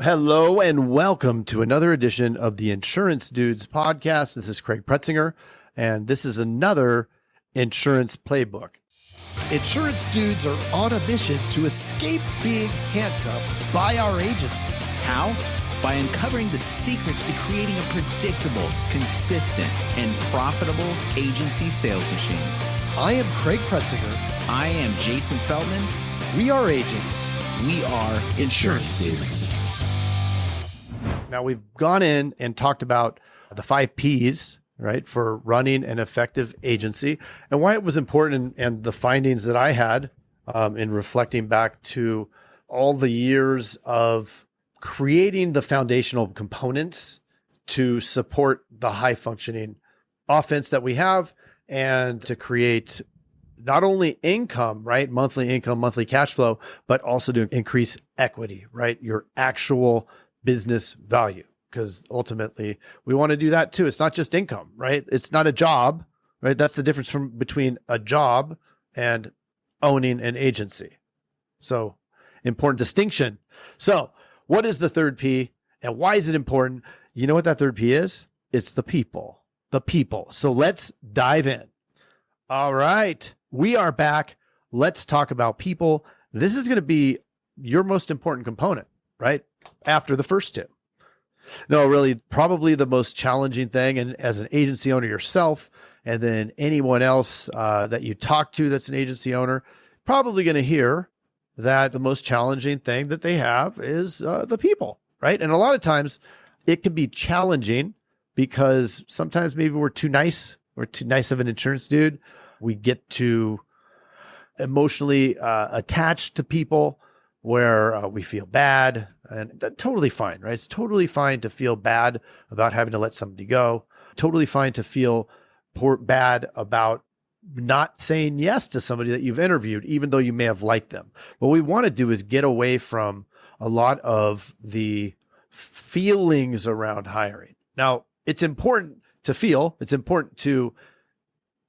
Hello and welcome to another edition of the Insurance Dudes podcast. This is Craig Pretzinger, and this is another insurance playbook. Insurance dudes are on a mission to escape being handcuffed by our agencies. How? By uncovering the secrets to creating a predictable, consistent, and profitable agency sales machine. I am Craig Pretzinger. I am Jason Feldman. We are agents. We are Insurance Dudes. Now, we've gone in and talked about the 5 Ps, right, for running an effective agency and why it was important and the findings that I had in reflecting back to all the years of creating the foundational components to support the high functioning offense that we have and to create not only income, right, monthly income, monthly cash flow, but also to increase equity, right, your actual business value, because ultimately we want to do that too. It's not just income, right? It's not a job, right? That's the difference between a job and owning an agency. So important distinction. So what is the third P and why is it important? You know what that third P is? It's the people, So let's dive in. All right, we are back. Let's talk about people. This is going to be your most important component, right? After the first two. No, really, probably the most challenging thing. And as an agency owner yourself, and then anyone else that you talk to that's an agency owner, probably going to hear that the most challenging thing that they have is the people, right? And a lot of times it can be challenging because sometimes maybe we're too nice of an insurance dude. We get too emotionally attached to people where we feel bad, and that's totally fine, right? It's totally fine to feel bad about having to let somebody go. Totally fine to feel bad about not saying yes to somebody that you've interviewed, even though you may have liked them. What we want to do is get away from a lot of the feelings around hiring. Now, it's important to feel, it's important to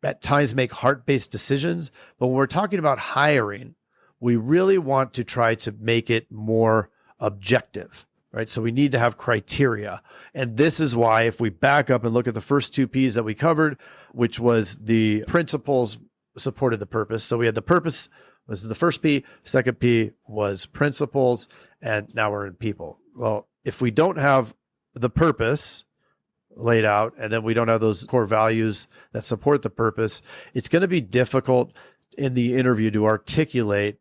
at times make heart-based decisions, but when we're talking about hiring, we really want to try to make it more objective, right? So we need to have criteria. And this is why, if we back up and look at the first 2 Ps that we covered, which was the principles supported the purpose. So we had the purpose, this is the first P. Second P was principles. And now we're in people. Well, if we don't have the purpose laid out, and then we don't have those core values that support the purpose, it's going to be difficult in the interview to articulate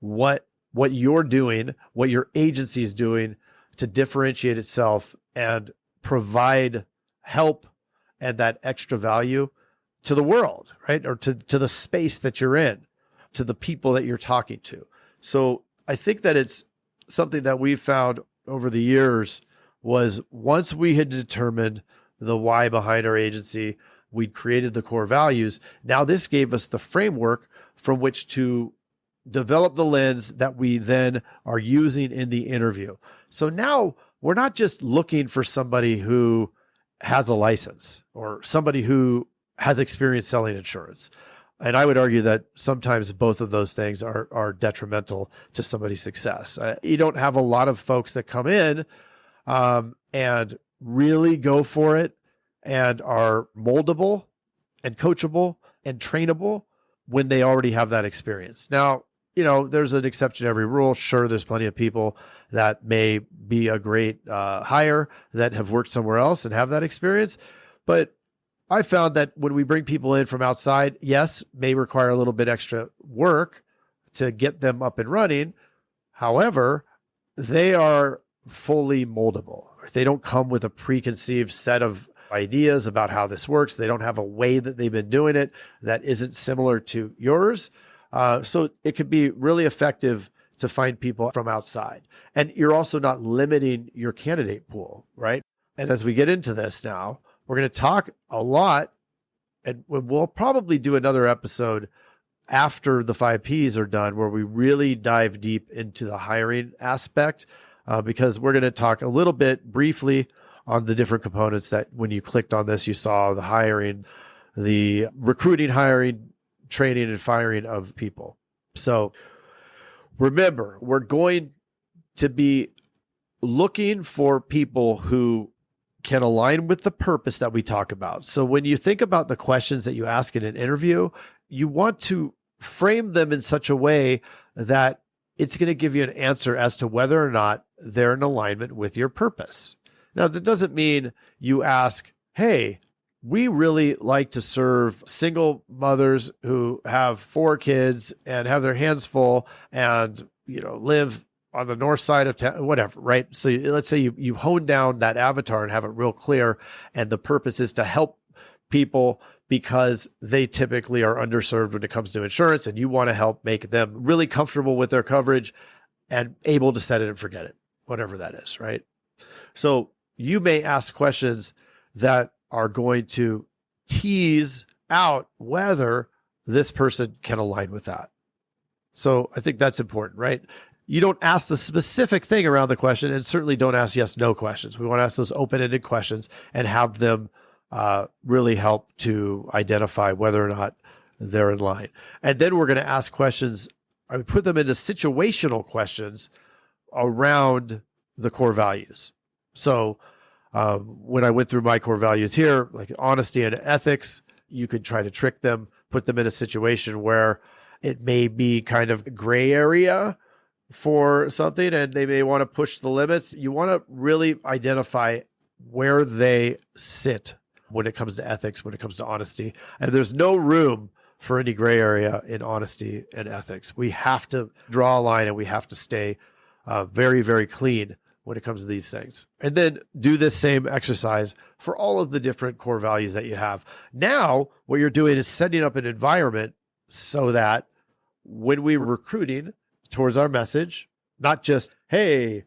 what you're doing, what your agency is doing to differentiate itself and provide help and that extra value to the world, right? Or to the space that you're in, to the people that you're talking to. So I think that it's something that we've found over the years was once we had determined the why behind our agency, we'd created the core values. Now this gave us the framework from which to develop the lens that we then are using in the interview. So now we're not just looking for somebody who has a license or somebody who has experience selling insurance. And I would argue that sometimes both of those things are detrimental to somebody's success. You don't have a lot of folks that come in and really go for it and are moldable and coachable and trainable when they already have that experience. Now, there's an exception to every rule. Sure, there's plenty of people that may be a great hire that have worked somewhere else and have that experience. But I found that when we bring people in from outside, yes, may require a little bit extra work to get them up and running. However, they are fully moldable. They don't come with a preconceived set of ideas about how this works. They don't have a way that they've been doing it that isn't similar to yours. So it could be really effective to find people from outside. And you're also not limiting your candidate pool, right? And as we get into this now, we're going to talk a lot, and we'll probably do another episode after the 5 Ps are done, where we really dive deep into the hiring aspect, because we're going to talk a little bit briefly on the different components that when you clicked on this, you saw the hiring, the recruiting, hiring, training, and firing of people. So remember, we're going to be looking for people who can align with the purpose that we talk about. So when you think about the questions that you ask in an interview, you want to frame them in such a way that it's going to give you an answer as to whether or not they're in alignment with your purpose. Now, that doesn't mean you ask, hey, we really like to serve single mothers who have 4 kids and have their hands full and, live on the north side of town, whatever, right? So let's say you hone down that avatar and have it real clear. And the purpose is to help people because they typically are underserved when it comes to insurance, and you want to help make them really comfortable with their coverage and able to set it and forget it, whatever that is, right? So you may ask questions that are going to tease out whether this person can align with that. So I think that's important, right? You don't ask the specific thing around the question, and certainly don't ask yes/no questions. We want to ask those open-ended questions and have them really help to identify whether or not they're in line. And then we're going to ask questions. I would put them into situational questions around the core values. So when I went through my core values here, like honesty and ethics, you could try to trick them, put them in a situation where it may be kind of gray area for something and they may want to push the limits. You want to really identify where they sit when it comes to ethics, when it comes to honesty. And there's no room for any gray area in honesty and ethics. We have to draw a line and we have to stay very, very clean when it comes to these things. And then do this same exercise for all of the different core values that you have. Now, what you're doing is setting up an environment so that when we're recruiting towards our message, not just, hey,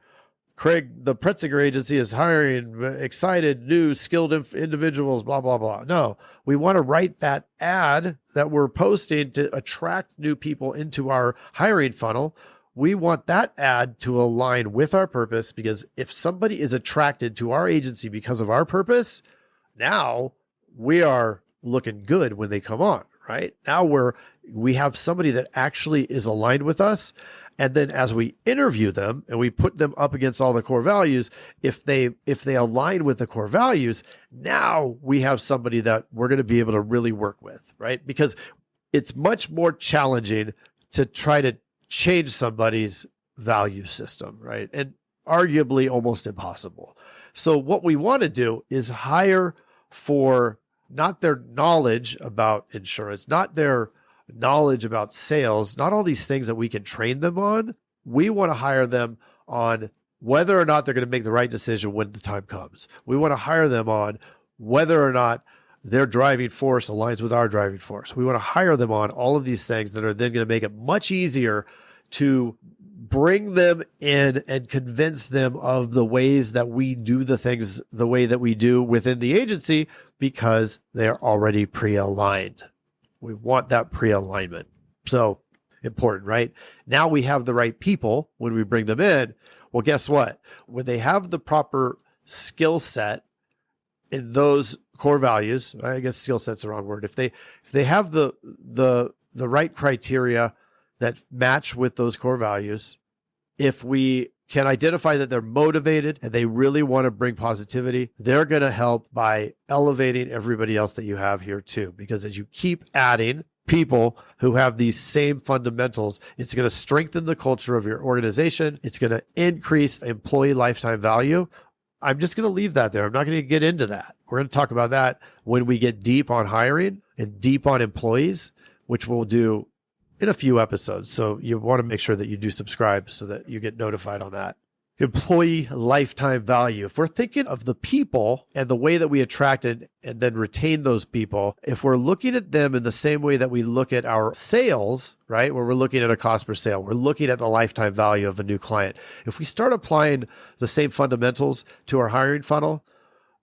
Craig, the Pretzinger agency is hiring excited, new, skilled individuals, blah, blah, blah. No, we want to write that ad that we're posting to attract new people into our hiring funnel. We want that ad to align with our purpose, because if somebody is attracted to our agency because of our purpose, now we are looking good when they come on, right? Now we have somebody that actually is aligned with us. And then as we interview them and we put them up against all the core values, if they align with the core values, now we have somebody that we're going to be able to really work with, right? Because it's much more challenging to try to change somebody's value system, right? And arguably almost impossible. So what we want to do is hire for not their knowledge about insurance, not their knowledge about sales, not all these things that we can train them on. We want to hire them on whether or not they're going to make the right decision when the time comes. We want to hire them on whether or not their driving force aligns with our driving force. We want to hire them on all of these things that are then going to make it much easier to bring them in and convince them of the ways that we do the things the way that we do within the agency, because they are already pre-aligned. We want that pre-alignment. So important, right? Now we have the right people when we bring them in. Well, guess what? When they have the proper skill set in those core values, I guess skill set's the wrong word. If they have the right criteria that match with those core values, if we can identify that they're motivated and they really want to bring positivity, they're going to help by elevating everybody else that you have here too. Because as you keep adding people who have these same fundamentals, it's going to strengthen the culture of your organization. It's going to increase employee lifetime value. I'm just going to leave that there. I'm not going to get into that. We're going to talk about that when we get deep on hiring and deep on employees, which we'll do in a few episodes. So you want to make sure that you do subscribe so that you get notified on that. Employee lifetime value. If we're thinking of the people and the way that we attract and then retain those people, if we're looking at them in the same way that we look at our sales, right, where we're looking at a cost per sale, we're looking at the lifetime value of a new client. If we start applying the same fundamentals to our hiring funnel,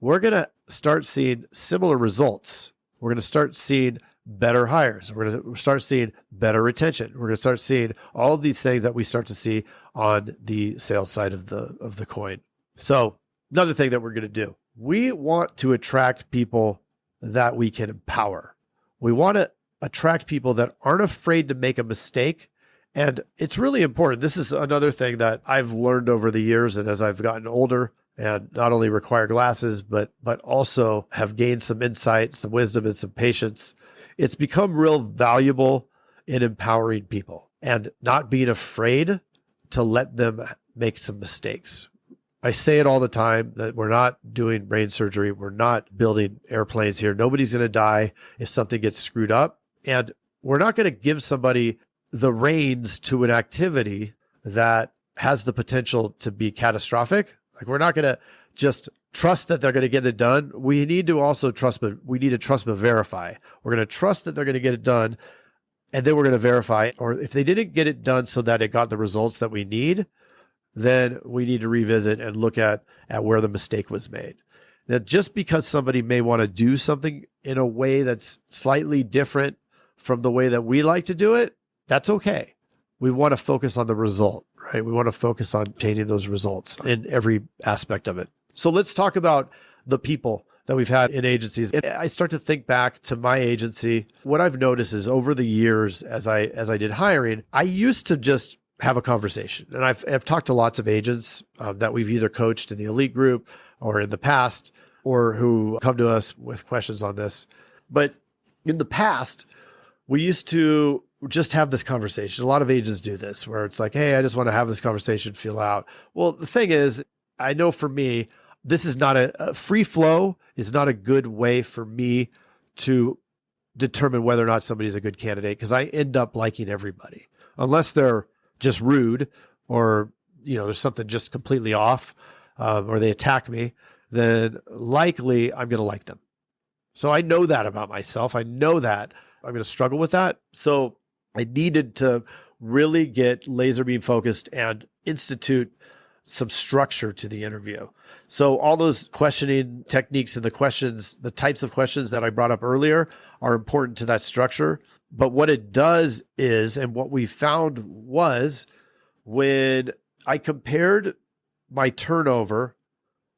we're going to start seeing similar results. We're going to start seeing better hires. We're going to start seeing better retention. We're going to start seeing all of these things that we start to see on the sales side of the coin. So another thing that we're going to do, we want to attract people that we can empower. We want to attract people that aren't afraid to make a mistake And it's really important. This is another thing that I've learned over the years. And as I've gotten older and not only require glasses, but also have gained some insight, some wisdom, and some patience, it's become real valuable in empowering people and not being afraid to let them make some mistakes. I say it all the time that we're not doing brain surgery. We're not building airplanes here. Nobody's going to die if something gets screwed up. And we're not going to give somebody the reins to an activity that has the potential to be catastrophic. Like, we're not going to just trust that they're going to get it done. We need to also trust, but we need to trust but verify. We're going to trust that they're going to get it done. And then we're going to verify, or if they didn't get it done so that it got the results that we need, then we need to revisit and look at where the mistake was made. Now, just because somebody may want to do something in a way that's slightly different from the way that we like to do it, that's okay. We want to focus on the result, right? We want to focus on obtaining those results in every aspect of it. So let's talk about the people that we've had in agencies. And I start to think back to my agency. What I've noticed is over the years, as I did hiring, I used to just have a conversation. And I've talked to lots of agents that we've either coached in the elite group or in the past, or who come to us with questions on this. But in the past, we used to just have this conversation. A lot of agents do this, where it's like, hey, I just want to have this conversation, feel out. Well, the thing is, I know for me, this is not a free flow. It's not a good way for me to determine whether or not somebody's a good candidate, because I end up liking everybody, unless they're just rude, or there's something just completely off, or they attack me. Then likely I'm going to like them. So I know that about myself. I know that I'm going to struggle with that. So I needed to really get laser beam focused and institute some structure to the interview. So all those questioning techniques and the types of questions that I brought up earlier are important to that structure. But what it does is, and what we found was, when I compared my turnover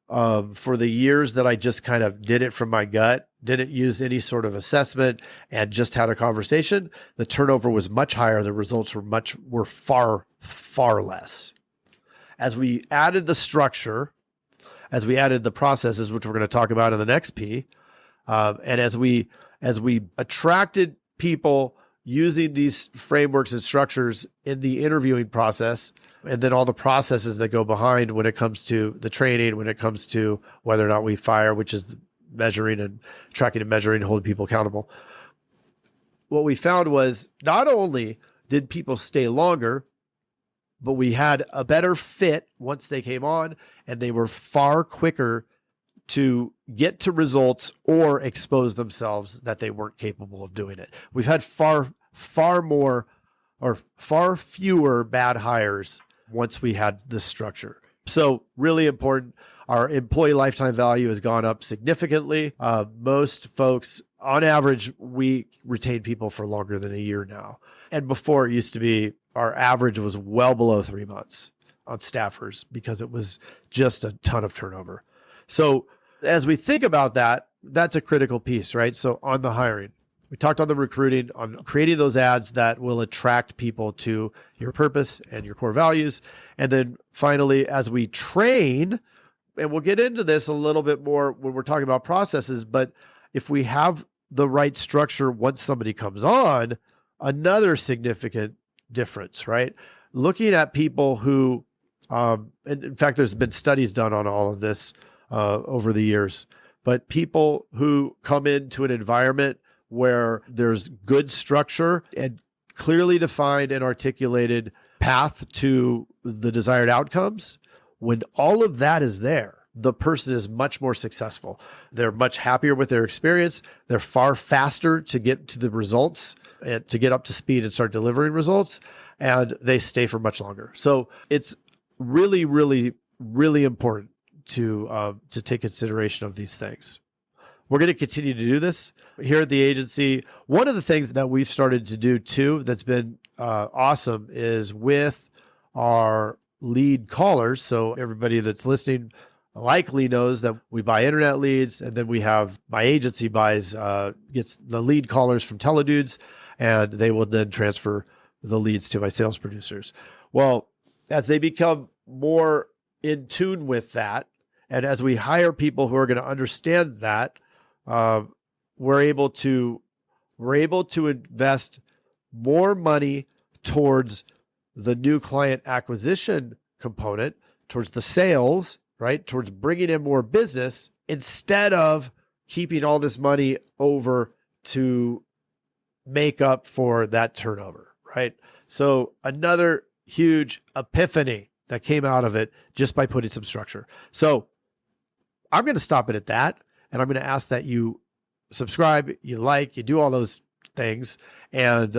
for the years that I just kind of did it from my gut, didn't use any sort of assessment, and just had a conversation, the turnover was much higher. The results were far, far less. As we added the structure, as we added the processes, which we're going to talk about in the next P, and as we attracted people using these frameworks and structures in the interviewing process, and then all the processes that go behind when it comes to the training, when it comes to whether or not we fire, which is measuring and tracking and measuring, holding people accountable. What we found was, not only did people stay longer, but we had a better fit once they came on, and they were far quicker to get to results or expose themselves that they weren't capable of doing it. We've had far fewer bad hires once we had this structure. So really important. Our employee lifetime value has gone up significantly. Most folks, on average, we retain people for longer than a year now. And before, it used to be our average was well below 3 months on staffers, because it was just a ton of turnover. So as we think about that, that's a critical piece, right? So on the hiring, we talked on the recruiting, on creating those ads that will attract people to your purpose and your core values. And then finally, as we train, and we'll get into this a little bit more when we're talking about processes, but if we have the right structure once somebody comes on, another significant difference, right? Looking at people who, and in fact, there's been studies done on all of this over the years, but people who come into an environment where there's good structure and clearly defined and articulated path to the desired outcomes, when all of that is there, the person is much more successful. They're much happier with their experience. They're far faster to get to the results and to get up to speed and start delivering results, and they stay for much longer. So it's really, really, really important to take consideration of these things. We're going to continue to do this here at the agency. One of the things that we've started to do too that's been awesome is with our lead callers. So everybody that's listening likely knows that we buy internet leads, and then we have my agency gets the lead callers from Teledudes, and they will then transfer the leads to my sales producers. Well, as they become more in tune with that, and as we hire people who are going to understand that, we're able to invest more money towards the new client acquisition component, towards the sales, right? Towards bringing in more business, instead of keeping all this money over to make up for that turnover, right? So another huge epiphany that came out of it just by putting some structure. So I'm going to stop it at that. And I'm going to ask that you subscribe, you do all those things, and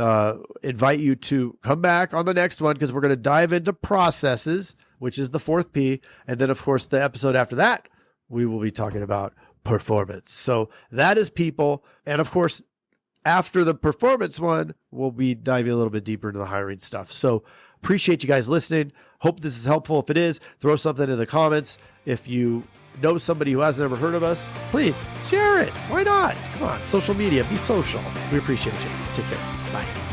invite you to come back on the next one, because we're going to dive into processes, which is the 4th P. And then, of course, the episode after that, we will be talking about performance. So that is people. And of course, after the performance one, we'll be diving a little bit deeper into the hiring stuff. So appreciate you guys listening. Hope this is helpful. If it is, throw something in the comments. If you know somebody who hasn't ever heard of us, please share it. Why not? Come on, social media, be social. We appreciate you. Take care. Bye.